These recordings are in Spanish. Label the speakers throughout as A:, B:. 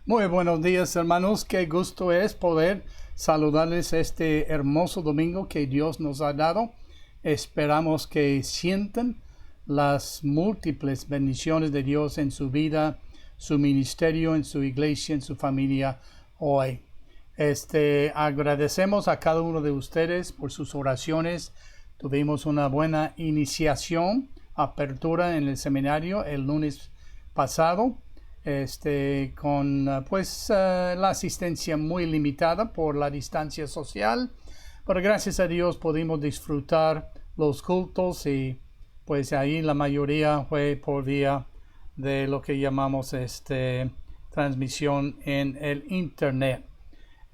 A: Muy buenos días, hermanos. Qué gusto es poder saludarles este hermoso domingo que Dios nos ha dado. Esperamos que sientan las múltiples bendiciones de Dios en su vida, su ministerio, en su iglesia, en su familia hoy. Agradecemos a cada uno de ustedes por sus oraciones. Tuvimos una buena iniciación, apertura en el seminario el lunes pasado. Con la asistencia muy limitada por la distancia social, pero gracias a Dios pudimos disfrutar los cultos y pues ahí la mayoría fue por vía de lo que llamamos transmisión en el internet.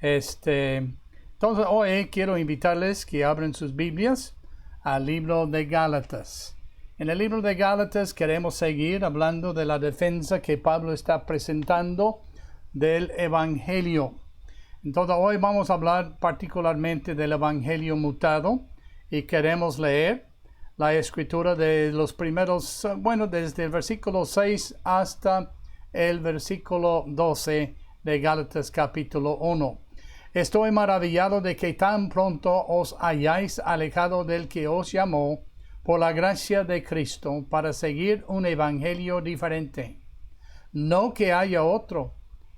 A: Entonces hoy quiero invitarles que abran sus Biblias al libro de Gálatas. En el libro de Gálatas queremos seguir hablando de la defensa que Pablo está presentando del Evangelio. Entonces hoy vamos a hablar particularmente del Evangelio mutado y queremos leer la escritura de los primeros, desde el versículo 6 hasta el versículo 12 de Gálatas capítulo 1. Estoy maravillado de que tan pronto os hayáis alejado del que os llamó por la gracia de Cristo, para seguir un evangelio diferente. No que haya otro,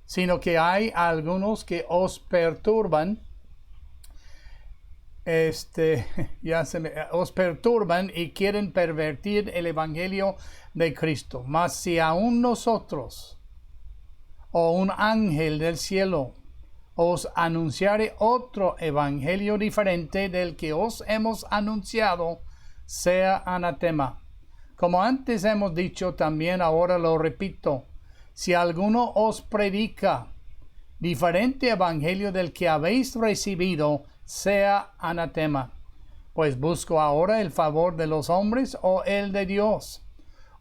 A: sino que hay algunos que os perturban, os perturban y quieren pervertir el evangelio de Cristo. Mas si aún nosotros, o un ángel del cielo, os anunciare otro evangelio diferente del que os hemos anunciado, sea anatema. Como antes hemos dicho, también ahora lo repito: si alguno os predica diferente evangelio del que habéis recibido, sea anatema. Pues busco ahora el favor de los hombres o el de Dios,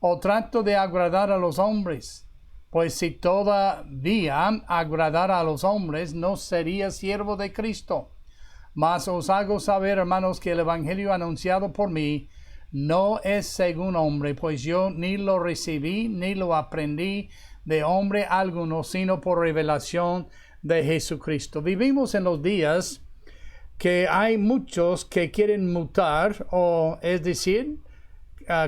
A: o trato de agradar a los hombres. Pues si todavía agradara a los hombres, no sería siervo de Cristo. Mas os hago saber, hermanos, que el evangelio anunciado por mí no es según hombre, pues yo ni lo recibí ni lo aprendí de hombre alguno, sino por revelación de Jesucristo. Vivimos en los días que hay muchos que quieren mutar, o es decir,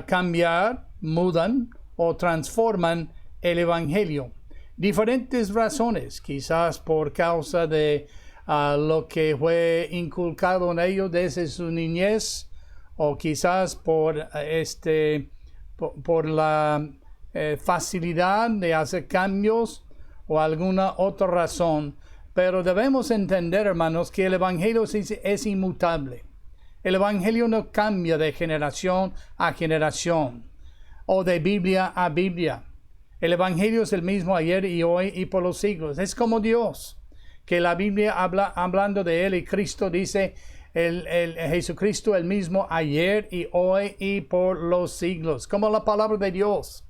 A: cambiar, mudan o transforman el evangelio. Diferentes razones, quizás por causa de lo que fue inculcado en ellos desde su niñez, o quizás por la facilidad de hacer cambios, o alguna otra razón. Pero debemos entender, hermanos, que el evangelio es inmutable. El evangelio no cambia de generación a generación, o de Biblia a Biblia. El evangelio es el mismo ayer y hoy y por los siglos. Es como Dios, que la Biblia hablando de él, y Cristo dice, Jesucristo el mismo ayer y hoy y por los siglos. Como la palabra de Dios,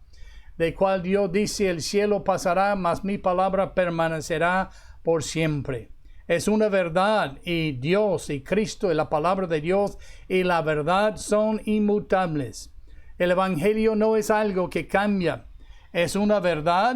A: de cual Dios dice: el cielo pasará, mas mi palabra permanecerá por siempre. Es una verdad, y Dios y Cristo y la palabra de Dios y la verdad son inmutables. El evangelio no es algo que cambia. es una verdad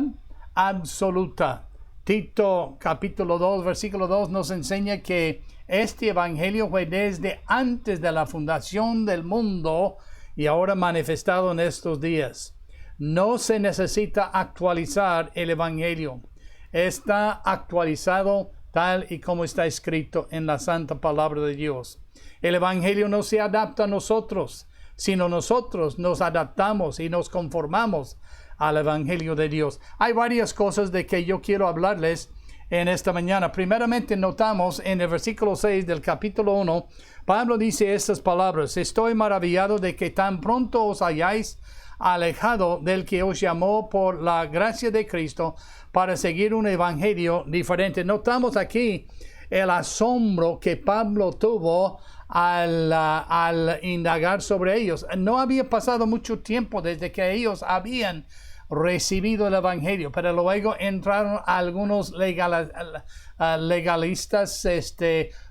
A: absoluta. Tito capítulo 2, versículo 2 nos enseña que este evangelio fue desde antes de la fundación del mundo y ahora manifestado en estos días. No se necesita actualizar el evangelio. Está actualizado tal y como está escrito en la santa palabra de Dios. El evangelio no se adapta a nosotros, sino nosotros nos adaptamos y nos conformamos al evangelio de Dios. Hay varias cosas de que yo quiero hablarles en esta mañana. Primeramente notamos en el versículo 6 del capítulo 1, Pablo dice estas palabras: estoy maravillado de que tan pronto os hayáis alejado del que os llamó por la gracia de Cristo para seguir un evangelio diferente. Notamos aquí el asombro que Pablo tuvo al indagar sobre ellos. No había pasado mucho tiempo desde que ellos habían recibido el evangelio, pero luego entraron algunos legalistas,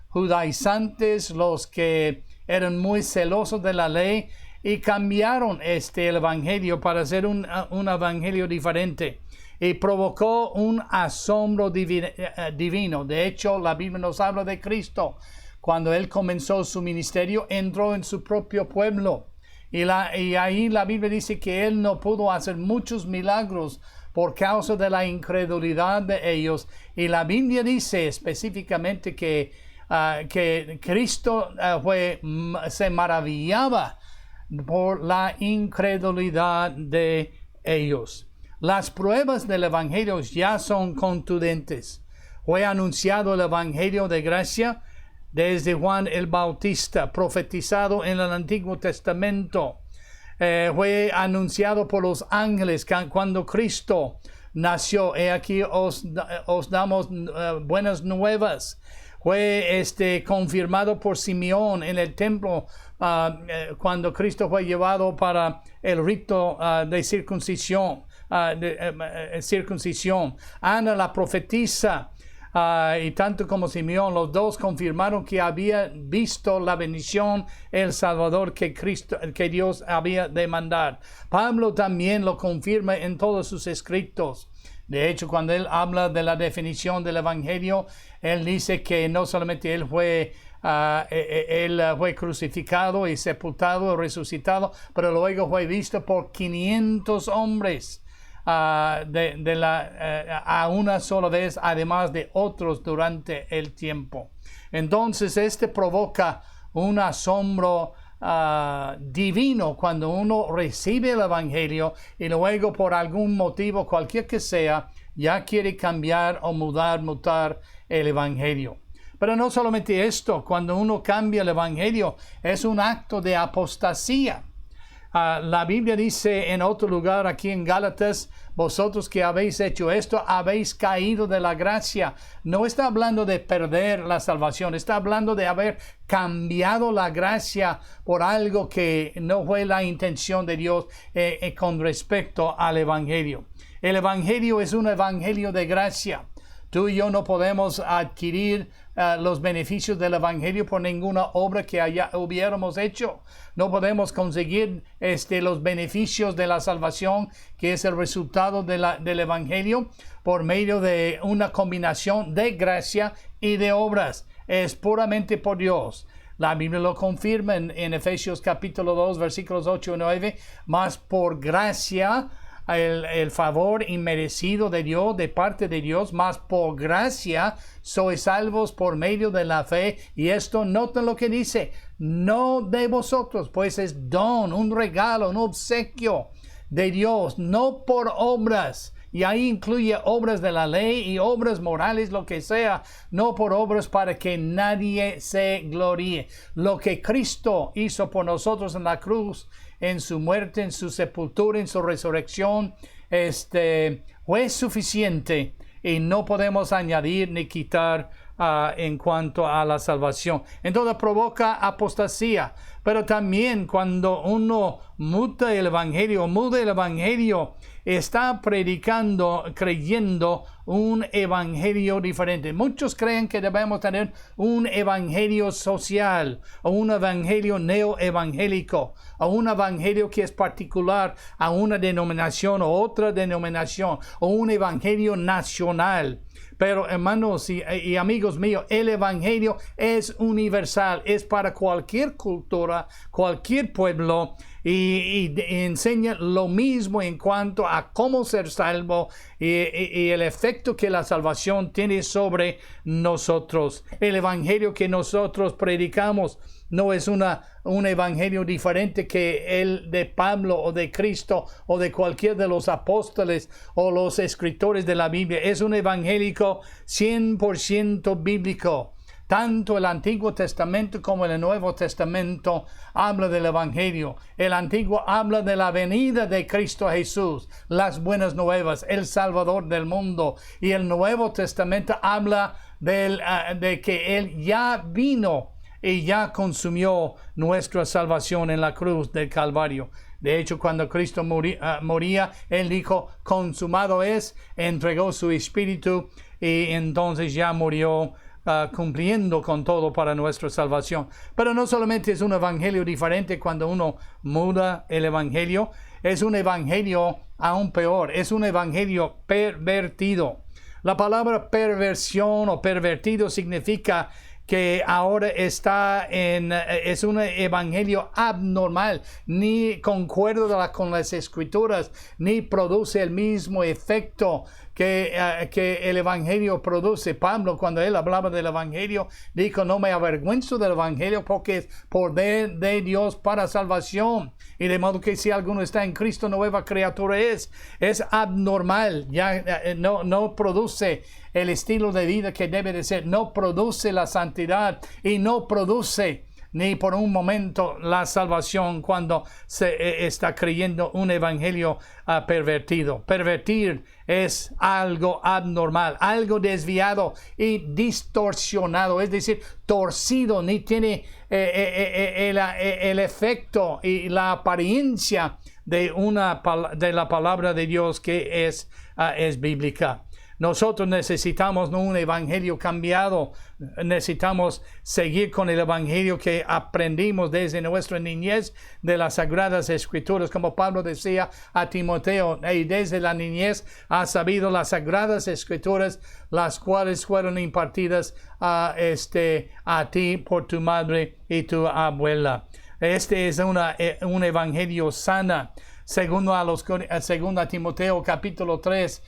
A: judaizantes, los que eran muy celosos de la ley, y cambiaron el evangelio para hacer un evangelio diferente, y provocó un asombro divino. De hecho, la Biblia nos habla de Cristo. Cuando él comenzó su ministerio, entró en su propio pueblo. Y ahí la Biblia dice que él no pudo hacer muchos milagros por causa de la incredulidad de ellos. Y la Biblia dice específicamente que Cristo se maravillaba por la incredulidad de ellos. Las pruebas del evangelio ya son contundentes. Fue anunciado el evangelio de gracia desde Juan el Bautista, profetizado en el Antiguo Testamento. Fue anunciado por los ángeles cuando Cristo nació. He aquí os damos buenas nuevas. Fue confirmado por Simeón en el templo cuando Cristo fue llevado para el rito de circuncisión. Ana la profetisa, y tanto como Simeón, los dos confirmaron que había visto la bendición, el Salvador que Dios había de mandar. Pablo también lo confirma en todos sus escritos. De hecho, cuando él habla de la definición del evangelio, él dice que no solamente él fue crucificado y sepultado y resucitado, pero luego fue visto por 500 hombres a una sola vez, además de otros durante el tiempo. Entonces, provoca un asombro divino cuando uno recibe el evangelio y luego por algún motivo, cualquier que sea, ya quiere cambiar o mutar el evangelio. Pero no solamente esto, cuando uno cambia el evangelio, es un acto de apostasía. La Biblia dice en otro lugar aquí en Gálatas: vosotros que habéis hecho esto, habéis caído de la gracia. No está hablando de perder la salvación, está hablando de haber cambiado la gracia por algo que no fue la intención de Dios con respecto al evangelio. El evangelio es un evangelio de gracia. Tú y yo no podemos adquirir los beneficios del evangelio por ninguna obra que hubiéramos hecho. No podemos conseguir los beneficios de la salvación, que es el resultado del evangelio, por medio de una combinación de gracia y de obras. Es puramente por Dios. La Biblia lo confirma en Efesios capítulo 2, versículos 8 y 9. Mas por gracia, el favor inmerecido de Dios, de parte de Dios, mas por gracia sois salvos por medio de la fe. Y esto, noten lo que dice: no de vosotros, pues es don, un regalo, un obsequio de Dios, no por obras. Y ahí incluye obras de la ley y obras morales, lo que sea, no por obras para que nadie se gloríe. Lo que Cristo hizo por nosotros en la cruz, en su muerte, en su sepultura, en su resurrección, fue suficiente, y no podemos añadir ni quitar en cuanto a la salvación. Entonces provoca apostasía. Pero también cuando uno muda el evangelio, está predicando, creyendo un evangelio diferente. Muchos creen que debemos tener un evangelio social, o un evangelio neoevangélico, o un evangelio que es particular a una denominación o otra denominación, o un evangelio nacional. Pero hermanos y amigos míos, el evangelio es universal, es para cualquier cultura, cualquier pueblo, y enseña lo mismo en cuanto a cómo ser salvo y el efecto que la salvación tiene sobre nosotros. El evangelio que nosotros predicamos no es un evangelio diferente que el de Pablo o de Cristo o de cualquier de los apóstoles o los escritores de la Biblia. Es un evangelio 100% bíblico. Tanto el Antiguo Testamento como el Nuevo Testamento habla del Evangelio. El Antiguo habla de la venida de Cristo Jesús, las buenas nuevas, el Salvador del mundo. Y el Nuevo Testamento habla de que Él ya vino y ya consumió nuestra salvación en la cruz del Calvario. De hecho, cuando Cristo moría, Él dijo, consumado es, entregó su espíritu y entonces ya murió, cumpliendo con todo para nuestra salvación. Pero no solamente es un evangelio diferente cuando uno muda el evangelio, es un evangelio aún peor, es un evangelio pervertido. La palabra perversión o pervertido significa que ahora es un evangelio abnormal, ni concuerda con las escrituras, ni produce el mismo efecto que el evangelio produce. Pablo, cuando él hablaba del evangelio, dijo, no me avergüenzo del evangelio porque es poder de Dios para salvación. Y de modo que si alguno está en Cristo, nueva criatura es abnormal, ya no produce el estilo de vida que debe de ser, no produce la santidad y no produce ni por un momento la salvación cuando se está creyendo un evangelio pervertido. Pervertir es algo abnormal, algo desviado y distorsionado, es decir, torcido, ni tiene el efecto y la apariencia de la palabra de Dios que es bíblica. Nosotros necesitamos un evangelio cambiado. Necesitamos seguir con el evangelio que aprendimos desde nuestra niñez de las Sagradas Escrituras. Como Pablo decía a Timoteo, y desde la niñez has sabido las Sagradas Escrituras, las cuales fueron impartidas a ti por tu madre y tu abuela. Este es un evangelio sana. Segundo a Timoteo capítulo 3,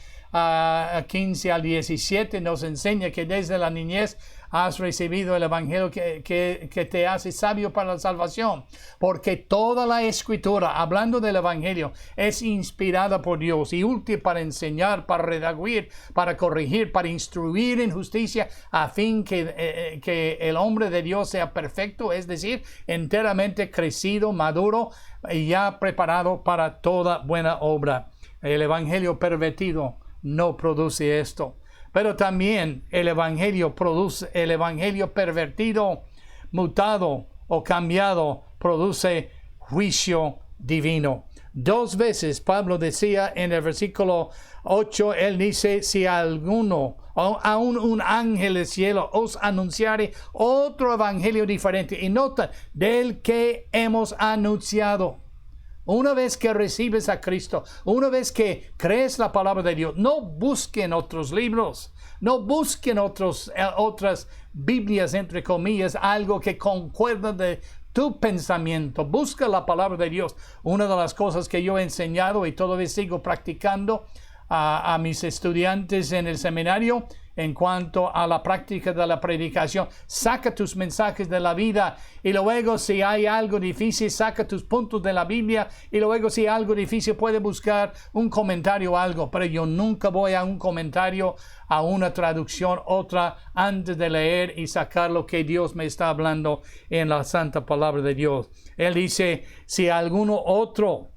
A: 15 al 17 nos enseña que desde la niñez has recibido el evangelio que te hace sabio para la salvación, porque toda la escritura, hablando del evangelio, es inspirada por Dios y útil para enseñar, para redarguir, para corregir, para instruir en justicia, a fin que el hombre de Dios sea perfecto, es decir, enteramente crecido, maduro y ya preparado para toda buena obra. El evangelio pervertido no produce esto. Pero también el evangelio pervertido, mutado o cambiado, produce juicio divino. 2 veces Pablo decía en el versículo 8, él dice, si alguno, o aún un ángel del cielo, os anunciare otro evangelio diferente. Y nota, del que hemos anunciado. Una vez que recibes a Cristo, una vez que crees la palabra de Dios, no busquen otros libros, no busquen otras Biblias, entre comillas, algo que concuerda de tu pensamiento. Busca la palabra de Dios. Una de las cosas que yo he enseñado y todavía sigo practicando a mis estudiantes en el seminario en cuanto a la práctica de la predicación. Saca tus mensajes de la vida y luego si hay algo difícil, saca tus puntos de la Biblia y luego si hay algo difícil puede buscar un comentario o algo, pero yo nunca voy a un comentario, a una traducción, otra, antes de leer y sacar lo que Dios me está hablando en la santa palabra de Dios. Él dice, si alguno otro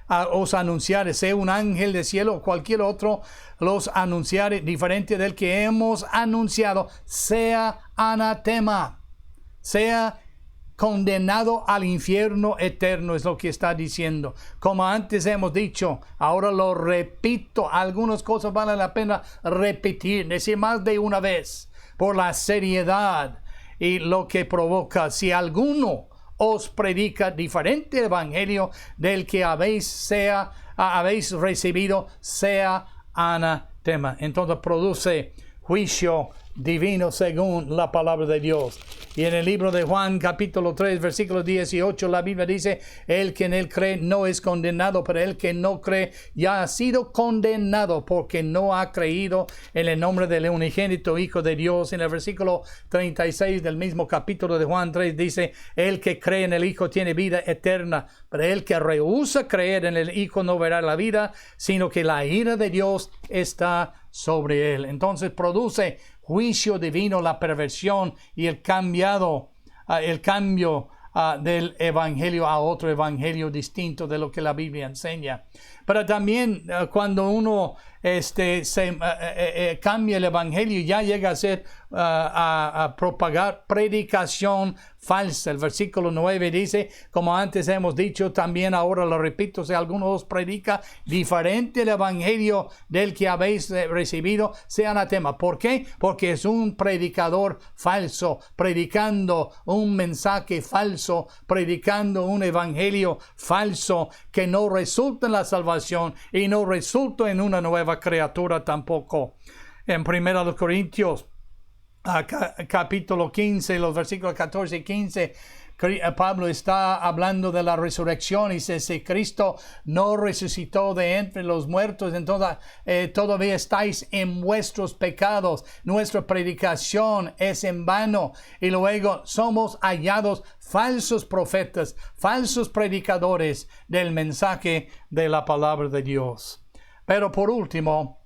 A: os anunciare, sea un ángel del cielo o cualquier otro, los anunciare diferente del que hemos anunciado, sea anatema, sea condenado al infierno eterno, es lo que está diciendo. Como antes hemos dicho, ahora lo repito, algunas cosas vale la pena repetir, decir más de una vez, por la seriedad y lo que provoca. Si alguno os predica diferente evangelio del que habéis recibido, sea anatema. Entonces produce juicio divino según la palabra de Dios. Y en el libro de Juan capítulo 3 versículo 18 la Biblia dice: el que en él cree no es condenado, pero el que no cree ya ha sido condenado porque no ha creído en el nombre del unigénito Hijo de Dios. En el versículo 36 del mismo capítulo de Juan 3 dice: el que cree en el Hijo tiene vida eterna, pero el que rehúsa creer en el Hijo no verá la vida, sino que la ira de Dios está sobre él. Entonces produce juicio divino la perversión y el cambio del evangelio a otro evangelio distinto de lo que la Biblia enseña. Pero también cuando uno cambia el evangelio, ya llega a ser a propagar predicación falsa. El versículo 9 dice: como antes hemos dicho, también ahora lo repito, si alguno os predica diferente el evangelio del que habéis recibido, sea anatema. ¿Por qué? Porque es un predicador falso, predicando un mensaje falso, predicando un evangelio falso que no resulta en la salvación y no resulta en una nueva criatura tampoco. En 1 Corintios capítulo 15, los versículos 14 y 15, Pablo está hablando de la resurrección y dice: si Cristo no resucitó de entre los muertos, entonces todavía estáis en vuestros pecados, nuestra predicación es en vano. Y luego somos hallados falsos profetas, falsos predicadores del mensaje de la palabra de Dios. Pero por último,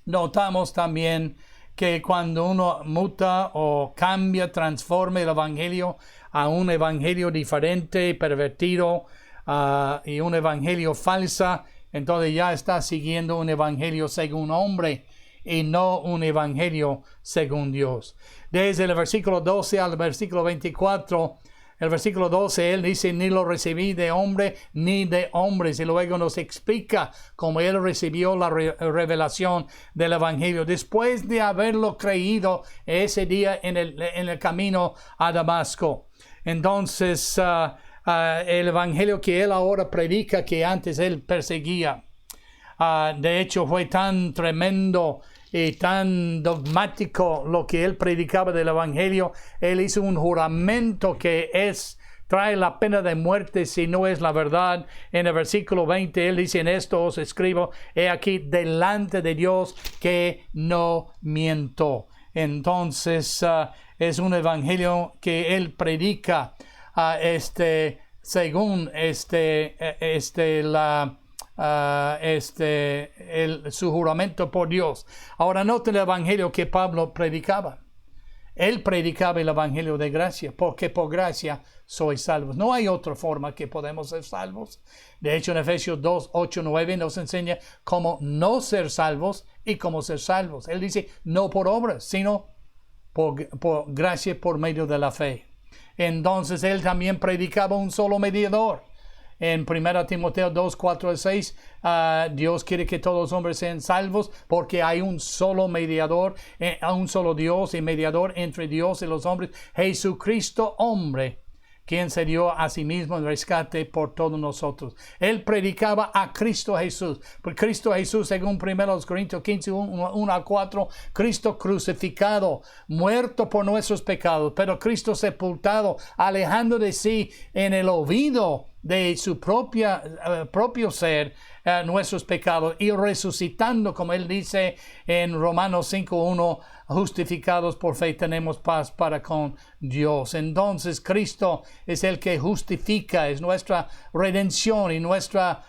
A: notamos también que cuando uno muta o cambia, transforma el evangelio a un evangelio diferente, pervertido, y un evangelio falsa, entonces ya está siguiendo un evangelio según hombre y no un evangelio según Dios. Desde el versículo 12 al versículo 24, el versículo 12, él dice: ni lo recibí de hombre ni de hombres. Y luego nos explica cómo él recibió la revelación del evangelio después de haberlo creído ese día en el camino a Damasco. Entonces, el evangelio que él ahora predica, que antes él perseguía, de hecho fue tan tremendo y tan dogmático lo que él predicaba del evangelio. Él hizo un juramento que trae la pena de muerte si no es la verdad. En el versículo 20 él dice: en esto os escribo, he aquí delante de Dios que no miento. Entonces es un evangelio que él predica según su juramento por Dios. Ahora noten el evangelio que Pablo predicaba. Él predicaba el evangelio de gracia, porque por gracia sois salvos. No hay otra forma que podemos ser salvos. De hecho, en Efesios 2, 8, 9 nos enseña cómo no ser salvos y cómo ser salvos. Él dice: no por obras, sino por gracia por medio de la fe. Entonces él también predicaba un solo mediador. En 1 Timoteo 2, 4 y 6, Dios quiere que todos los hombres sean salvos porque hay un solo mediador, un solo Dios y mediador entre Dios y los hombres, Jesucristo hombre, quien se dio a sí mismo en rescate por todos nosotros. Él predicaba a Cristo Jesús. Por Cristo Jesús, según 1 Corintios 15, 1 a 4, Cristo crucificado, muerto por nuestros pecados, pero Cristo sepultado, alejando de sí en el olvido de su propio ser nuestros pecados, y resucitando, como él dice en Romanos 5:1, justificados por fe tenemos paz para con Dios. Entonces Cristo es el que justifica, es nuestra redención y nuestra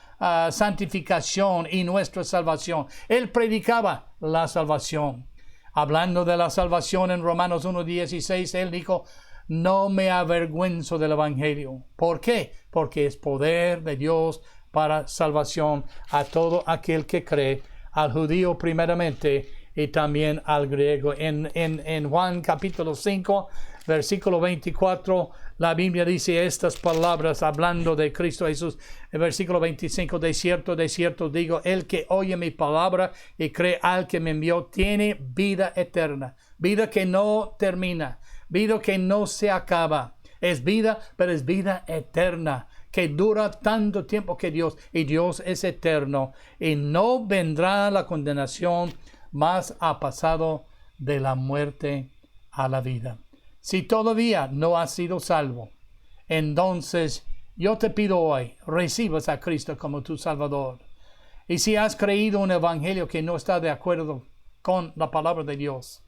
A: santificación y nuestra salvación. Él predicaba la salvación. Hablando de la salvación en Romanos 1:16, él dijo: no me avergüenzo del evangelio. ¿Por qué? Porque es poder de Dios para salvación a todo aquel que cree, al judío primeramente y también al griego. En Juan capítulo 5, versículo 24, la Biblia dice estas palabras hablando de Cristo Jesús. En versículo 25, de cierto digo, el que oye mi palabra y cree al que me envió, tiene vida eterna, vida que no termina, vida que no se acaba. Es vida, pero es vida eterna, que dura tanto tiempo que Dios, y Dios es eterno, y no vendrá la condenación, mas ha pasado de la muerte a la vida. Si todavía no has sido salvo, entonces yo te pido hoy, recibas a Cristo como tu Salvador. Y si has creído un evangelio que no está de acuerdo con la palabra de Dios,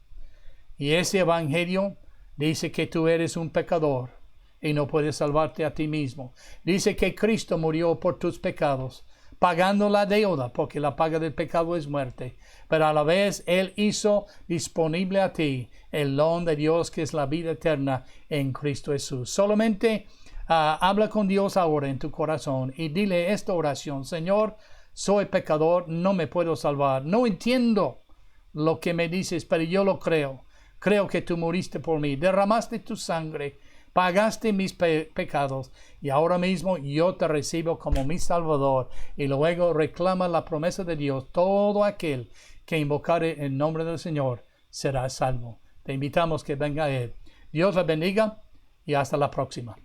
A: y ese evangelio dice que tú eres un pecador y no puedes salvarte a ti mismo, dice que Cristo murió por tus pecados, pagando la deuda, porque la paga del pecado es muerte, pero a la vez Él hizo disponible a ti el don de Dios, que es la vida eterna en Cristo Jesús. Solamente habla con Dios ahora en tu corazón y dile esta oración: Señor, soy pecador, no me puedo salvar, no entiendo lo que me dices, pero yo lo creo. Creo que tú moriste por mí, derramaste tu sangre, pagaste mis pecados, y ahora mismo yo te recibo como mi Salvador. Y luego reclama la promesa de Dios: todo aquel que invocare el nombre del Señor será salvo. Te invitamos que venga a Él. Dios le bendiga y hasta la próxima.